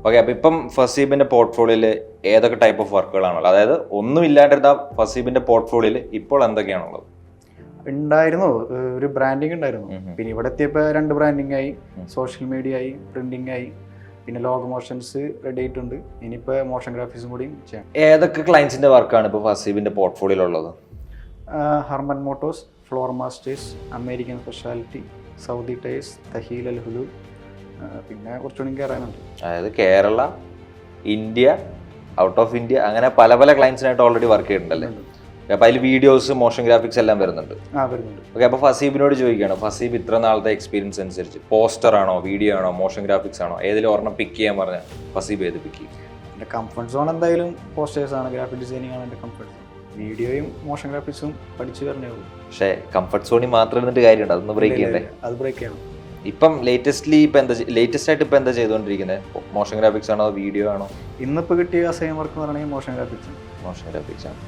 Okay, അപ്പൊ ഇപ്പം ഫസീബിന്റെ പോർട്ട്ഫോളിയോയിൽ ഏതൊക്കെ ടൈപ്പ് ഓഫ് വർക്കുകളാണുള്ളത്? അതായത് ഒന്നും ഇല്ലാണ്ടിരുന്ന ഫസീബിന്റെ പോർട്ട്ഫോളിയോയിൽ ഇപ്പോൾ എന്തൊക്കെയാണുള്ളത്? ഉണ്ടായിരുന്നു, ഒരു ബ്രാൻഡിങ് ഉണ്ടായിരുന്നു. പിന്നെ ഇവിടെ എത്തിയപ്പോൾ 2 ബ്രാൻഡിങ് ആയി, സോഷ്യൽ മീഡിയ ആയി, പ്രിന്റിംഗ് ആയി, പിന്നെ ലോഗോ മോഷൻസ് റെഡി ആയിട്ടുണ്ട്. ഇനിയിപ്പോൾ മോഷൻ ഗ്രാഫിക്സും കൂടി ചെയ്യാം. ഏതൊക്കെ ക്ലയൻസിന്റെ വർക്കാണ് ഇപ്പോൾ ഫസീബിന്റെ പോർട്ട്ഫോളിയോയിലുള്ളത്? Harman motors, floor masters, American specialty, Saudi ties, Taheel Al Hulu, പിന്നെ കുറച്ചുകൂടി കയറാനുണ്ട്. അതായത് Kerala, India, out of India, അങ്ങനെ പല പല ക്ലയൻസിനായിട്ട് ഓൾറെഡി വർക്ക് ചെയ്തിട്ടുണ്ടല്ലേ? അപ്പൊ അതിൽ വീഡിയോസ്, മോഷൻ ഗ്രാഫിക്സ് എല്ലാം വരുന്നുണ്ട്. വരുന്നുണ്ട്. ഓക്കെ, അപ്പൊ ഫസീബിനോട് ചോദിക്കുകയാണ്, ഫസീബ് ഇത്ര നാളത്തെ എക്സ്പീരിയൻസ് അനുസരിച്ച് പോസ്റ്റർ ആണോ, വീഡിയോ ആണോ, മോഷൻ ഗ്രാഫിക്സ് ആണോ, ഏതിലും ഒരെണ്ണം പിക്ക് ചെയ്യാൻ പറഞ്ഞാൽ ഫസീബ് ഏത് പിക്ക് ചെയ്യും? എൻ്റെ കംഫർട്ട് സോൺ എന്തായാലും പോസ്റ്റേഴ്സ് ആണ്, ഗ്രാഫിക് ഡിസൈനിങ് ആണ് എൻ്റെ കംഫർട്ട് സോൺ. വീഡിയോയും മോഷൻ ഗ്രാഫിക്സും പഠിച്ചു തരണേ ഉള്ളൂ. പക്ഷേ കംഫർട്ട് സോണിൽ മാത്രം ഇരുന്നിട്ട് കാര്യമുണ്ട്, അതൊന്ന് ബ്രേക്ക് ചെയ്യണ്ടേ? അത് ബ്രേക്ക് ചെയ്യണം. ഇപ്പം ലേറ്റസ്റ്റ് ആയിട്ട് ഇപ്പം എന്താ ചെയ്തുകൊണ്ടിരിക്കുന്നത്? മോഷൻ ഗ്രാഫിക്സ് ആണോ, വീഡിയോ ആണോ? ഇന്നിപ്പോൾ കിട്ടിയ അസൈൻ വർക്ക് എന്ന് പറഞ്ഞാൽ മോഷൻ ഗ്രാഫിക്സ്. മോഷൻ ഗ്രാഫിക്സ് ആണ്.